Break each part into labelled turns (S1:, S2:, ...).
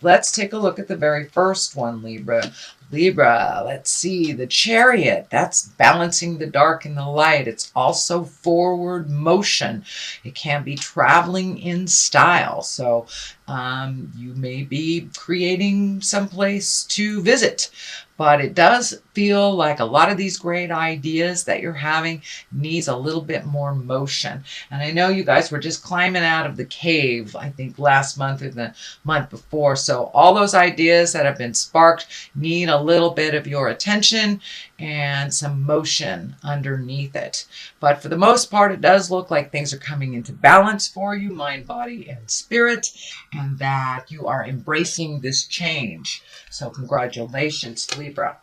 S1: Let's take a look at the very first one, Libra. Libra, let's see, the Chariot, that's balancing the dark and the light. It's also forward motion. It can be traveling in style. So you may be creating someplace to visit, but it does feel like a lot of these great ideas that you're having needs a little bit more motion. And I know you guys were just climbing out of the cave, I think last month or the month before. So all those ideas that have been sparked need a little bit of your attention and some motion underneath it. But for the most part, it does look like things are coming into balance for you, mind, body, and spirit, and that you are embracing this change. So congratulations, Libra.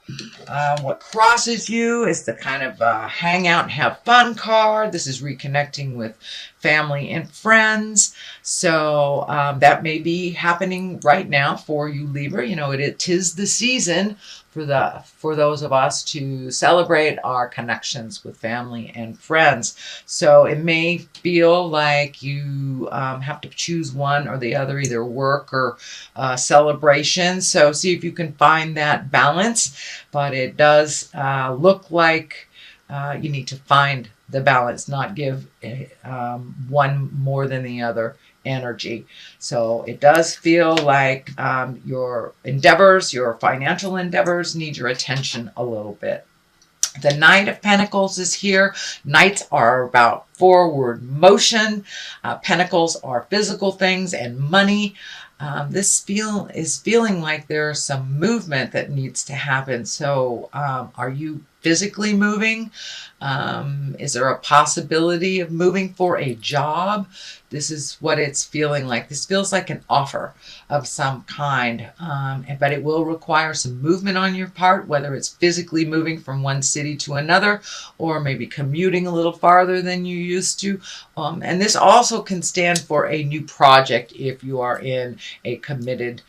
S1: What crosses you is the kind of hang out and have fun card. This is reconnecting with family and friends. So that may be happening right now for you, Libra. You know, it is the season for those of us to celebrate our connections with family and friends. So it may feel like you have to choose one or the other, either work or celebration. So see if you can find that balance. But it does look like you need to find the balance, not give one more than the other energy. So it does feel like your endeavors, your financial endeavors need your attention a little bit. The Knight of Pentacles is here. Knights are about forward motion. Pentacles are physical things and money. This is feeling like there's some movement that needs to happen. So are you physically moving? Is there a possibility of moving for a job? This is what it's feeling like. This feels like an offer of some kind, but it will require some movement on your part, whether it's physically moving from one city to another, or maybe commuting a little farther than you used to. And this also can stand for a new project if you are in a committed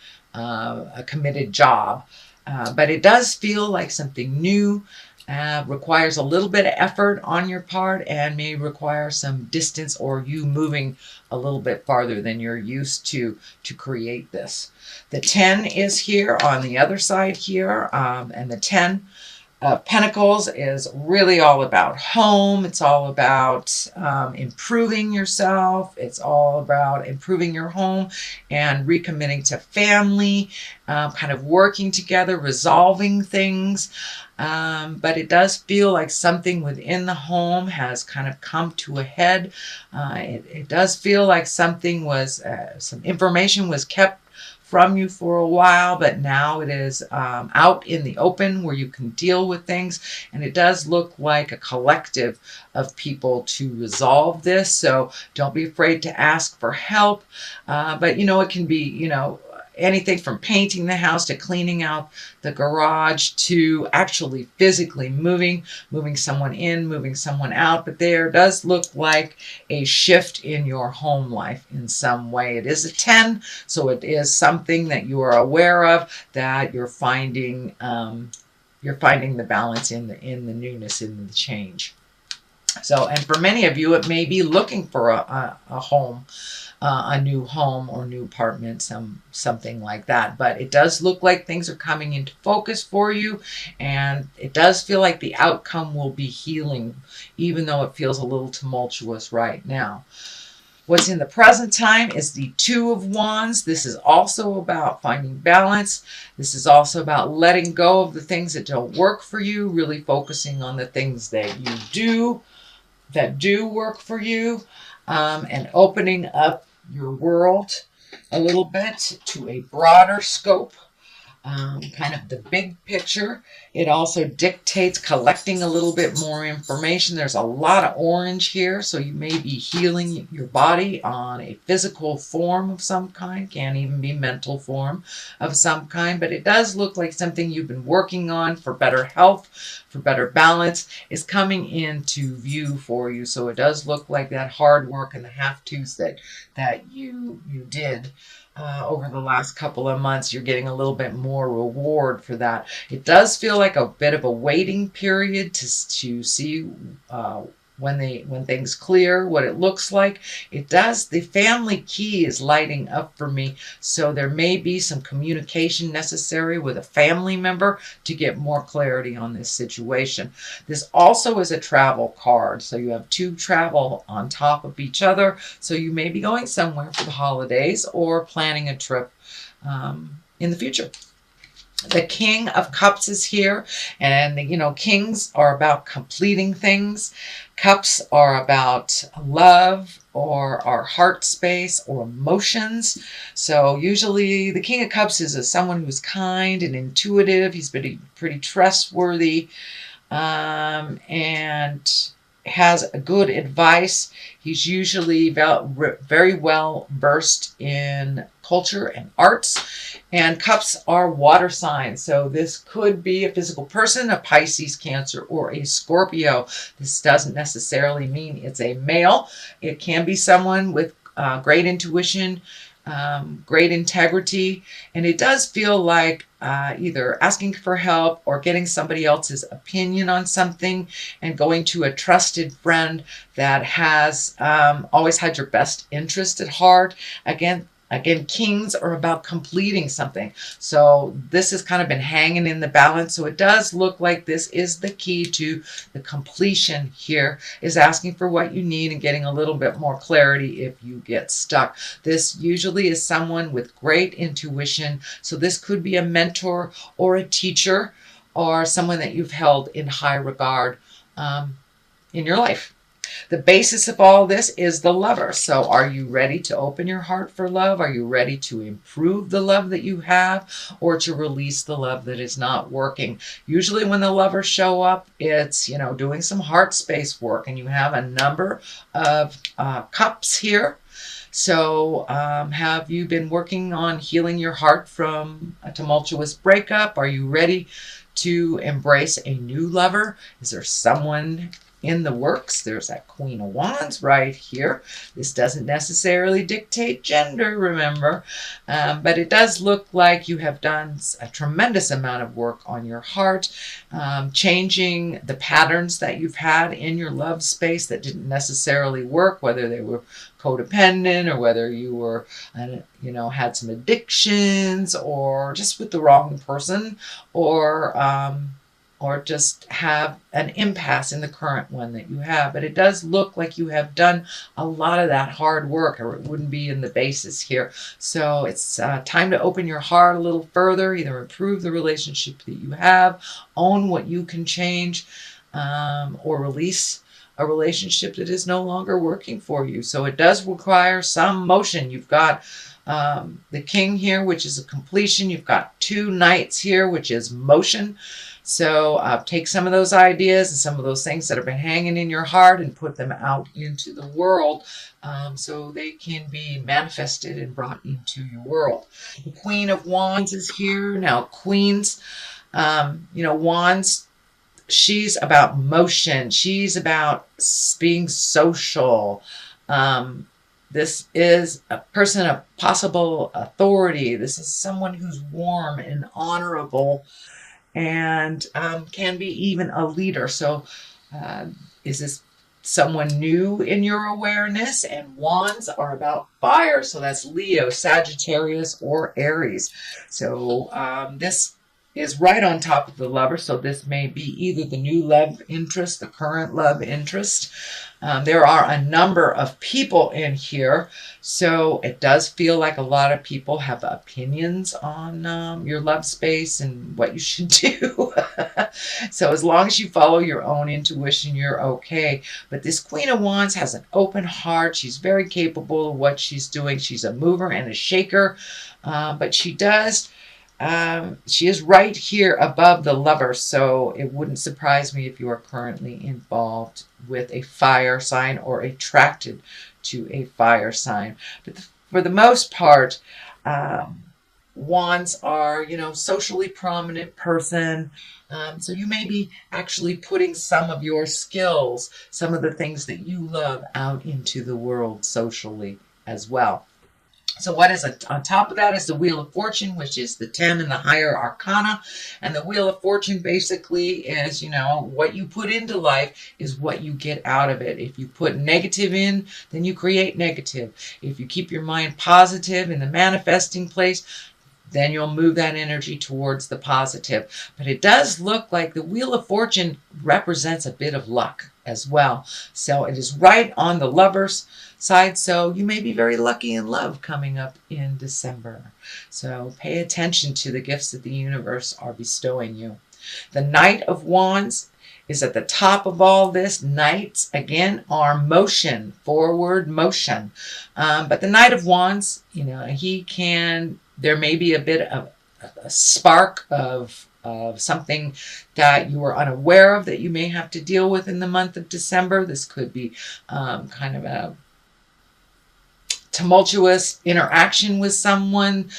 S1: job. But it does feel like something new. Requires a little bit of effort on your part and may require some distance or you moving a little bit farther than you're used to create this. The 10 is here on the other side here, and the 10 of Pentacles is really all about home. It's all about improving yourself. It's all about improving your home and recommitting to family, kind of working together, resolving things. But it does feel like something within the home has kind of come to a head. It does feel like something was, some information was kept from you for a while, but now it is out in the open where you can deal with things. And it does look like a collective of people to resolve this. So don't be afraid to ask for help. But, you know, it can be, you know, anything from painting the house to cleaning out the garage to actually physically moving someone in, moving someone out. But there does look like a shift in your home life in some way. It is a 10, so it is something that you are aware of, that you're finding the balance in the newness, in the change. So, and for many of you, it may be looking for a home, a new home or new apartment, something like that. But it does look like things are coming into focus for you, and it does feel like the outcome will be healing, even though it feels a little tumultuous right now. What's in the present time is the 2 of Wands. This is also about finding balance. This is also about letting go of the things that don't work for you, really focusing on the things that you do, that do work for you, and opening up your world a little bit to a broader scope, kind of the big picture. It also dictates collecting a little bit more information. There's a lot of orange here, so you may be healing your body on a physical form of some kind, can even be mental form of some kind, but it does look like something you've been working on for better health, for better balance, is coming into view for you. So it does look like that hard work and the half-twos that you did over the last couple of months, you're getting a little bit more reward for that. It does feel like a bit of a waiting period to see when things clear, what it looks like. It does. The family key is lighting up for me. So there may be some communication necessary with a family member to get more clarity on this situation. This also is a travel card. So you have two travel on top of each other. So you may be going somewhere for the holidays or planning a trip in the future. The King of Cups is here, and kings are about completing things. Cups are about love or our heart space or emotions. So usually the King of Cups is someone who's kind and intuitive. He's pretty trustworthy, and has a good advice. He's usually very well versed in culture and arts. And cups are water signs. So this could be a physical person, a Pisces, Cancer, or a Scorpio. This doesn't necessarily mean it's a male. It can be someone with great intuition, great integrity. And it does feel like either asking for help or getting somebody else's opinion on something and going to a trusted friend that has always had your best interest at heart. Again, kings are about completing something. So this has kind of been hanging in the balance. So it does look like this is the key to the completion here, is asking for what you need and getting a little bit more clarity if you get stuck. This usually is someone with great intuition. So this could be a mentor or a teacher or someone that you've held in high regard in your life. The basis of all this is the Lover. So are you ready to open your heart for love? Are you ready to improve the love that you have, or to release the love that is not working? Usually when the Lovers show up, it's, doing some heart space work, and you have a number of cups here. So have you been working on healing your heart from a tumultuous breakup? Are you ready to embrace a new lover? Is there someone in the works? There's that Queen of Wands right here. This doesn't necessarily dictate gender, remember, but it does look like you have done a tremendous amount of work on your heart, changing the patterns that you've had in your love space that didn't necessarily work, whether they were codependent or whether you were, had some addictions or just with the wrong person, or just have an impasse in the current one that you have. But it does look like you have done a lot of that hard work, or it wouldn't be in the basis here. So it's time to open your heart a little further, either improve the relationship that you have, own what you can change, or release a relationship that is no longer working for you. So it does require some motion. You've got the King here, which is a completion. You've got two Knights here, which is motion. So take some of those ideas and some of those things that have been hanging in your heart and put them out into the world, so they can be manifested and brought into your world. The Queen of Wands is here. Now, Queens, Wands, she's about motion. She's about being social. This is a person of possible authority. This is someone who's warm and honorable, and can be even a leader. So is this someone new in your awareness? And wands are about fire, so that's Leo, Sagittarius, or Aries. So this is right on top of the Lover, so this may be either the new love interest, the current love interest. There are a number of people in here, so it does feel like a lot of people have opinions on your love space and what you should do. So as long as you follow your own intuition, you're okay. But this Queen of Wands has an open heart. She's very capable of what she's doing. She's a mover and a shaker, but she is right here above the Lover, so it wouldn't surprise me if you are currently involved with a fire sign or attracted to a fire sign. But for the most part, wands are, socially prominent person. So you may be actually putting some of your skills, some of the things that you love out into the world socially as well. So what is on top of that is the Wheel of Fortune, which is the 10 and the higher arcana. And the Wheel of Fortune basically is, what you put into life is what you get out of it. If you put negative in, then you create negative. If you keep your mind positive in the manifesting place, then you'll move that energy towards the positive. But it does look like the Wheel of Fortune represents a bit of luck as well. So it is right on the Lovers side. So you may be very lucky in love coming up in December. So pay attention to the gifts that the universe are bestowing you. The Knight of Wands is at the top of all this. Knights, again, are motion, forward motion. But the Knight of Wands, there may be a bit of a spark of something that you were unaware of that you may have to deal with in the month of December. This could be kind of a tumultuous interaction with someone.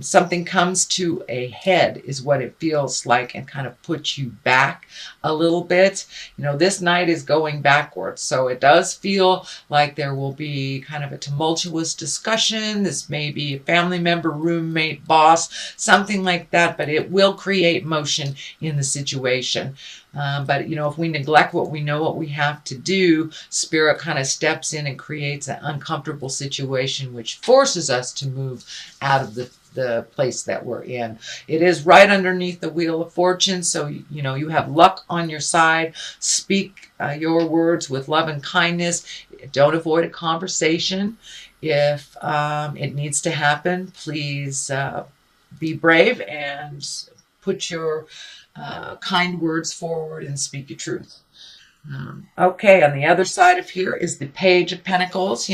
S1: Something comes to a head is what it feels like, and kind of puts you back a little bit. This night is going backwards, so it does feel like there will be kind of a tumultuous discussion. This may be a family member, roommate, boss, something like that, but it will create motion in the situation. But if we neglect what we know what we have to do, Spirit kind of steps in and creates an uncomfortable situation, which forces us to move out of the place that we're in. It is right underneath the Wheel of Fortune, so you have luck on your side. Speak your words with love and kindness. Don't avoid a conversation. If it needs to happen, please be brave and put your kind words forward and speak your truth. Okay, on the other side of here is the Page of Pentacles.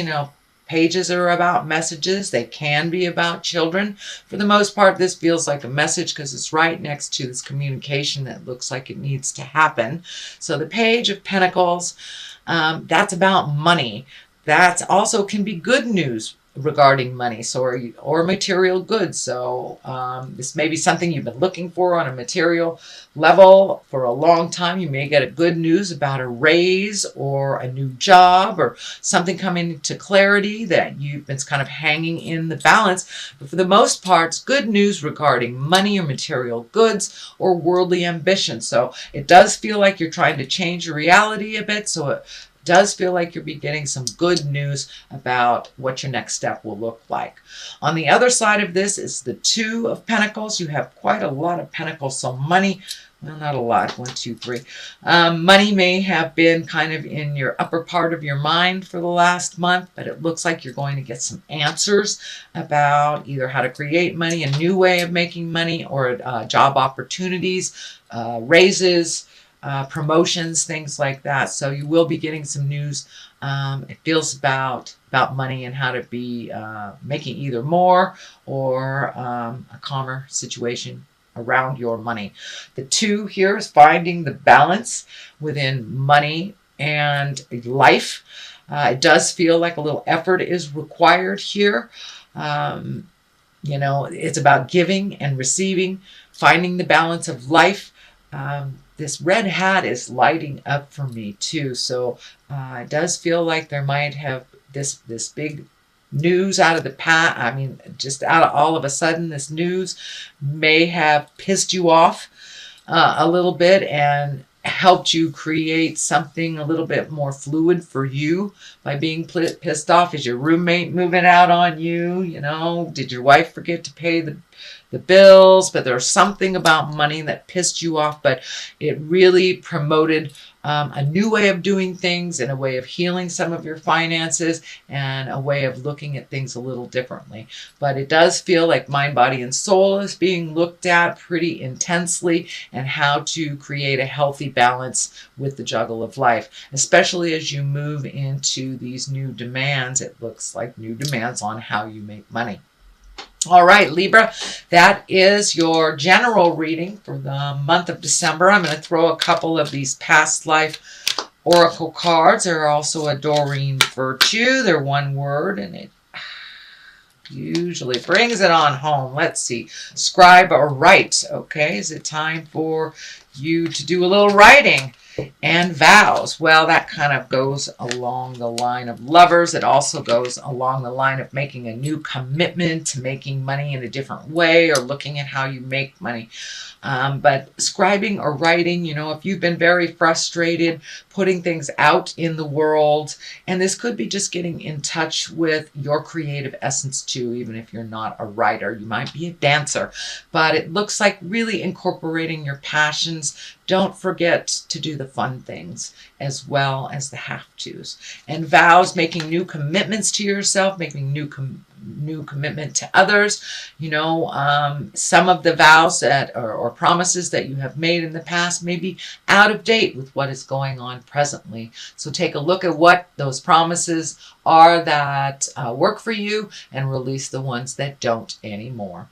S1: Pages are about messages. They can be about children. For the most part, this feels like a message because it's right next to this communication that looks like it needs to happen. So the Page of Pentacles, that's about money. That also can be good news regarding money, or material goods. So this may be something you've been looking for on a material level for a long time. You may get a good news about a raise or a new job or something coming to clarity that it's kind of hanging in the balance. But for the most part, it's good news regarding money or material goods or worldly ambition. So it does feel like you're trying to change your reality a bit. So it does feel like you'll be getting some good news about what your next step will look like. On the other side of this is the Two of Pentacles. You have quite a lot of pentacles, so money, well, not a lot, 1, 2, 3. Money may have been kind of in your upper part of your mind for the last month, but it looks like you're going to get some answers about either how to create money, a new way of making money, or job opportunities, raises, promotions, things like that. So you will be getting some news. It feels about money and how to be making either more or a calmer situation around your money. The 2 here is finding the balance within money and life. It does feel like a little effort is required here. It's about giving and receiving, finding the balance of life. This red hat is lighting up for me too. So it does feel like there might have this big news out of the past. I mean, just out of all of a sudden, this news may have pissed you off a little bit and helped you create something a little bit more fluid for you by being pissed off. Is your roommate moving out on you? Did your wife forget to pay the bills? But there's something about money that pissed you off, but it really promoted a new way of doing things and a way of healing some of your finances and a way of looking at things a little differently. But it does feel like mind, body, and soul is being looked at pretty intensely, and how to create a healthy balance with the juggle of life, especially as you move into these new demands. It looks like new demands on how you make money. All right, Libra, that is your general reading for the month of December. I'm going to throw a couple of these past life oracle cards. They're also a Doreen Virtue. They're one word, and it usually brings it on home. Let's see. Scribe or write. Okay, is it time for you to do a little writing? And vows, well, that kind of goes along the line of lovers. It also goes along the line of making a new commitment to making money in a different way or looking at how you make money. But scribing or writing, if you've been very frustrated, putting things out in the world, and this could be just getting in touch with your creative essence too, even if you're not a writer, you might be a dancer, but it looks like really incorporating your passions. Don't forget to do the fun things as well as the have-tos. And vows, making new commitments to yourself, making new commitment to others. Some of the vows that or promises that you have made in the past may be out of date with what is going on presently. So take a look at what those promises are that work for you and release the ones that don't anymore.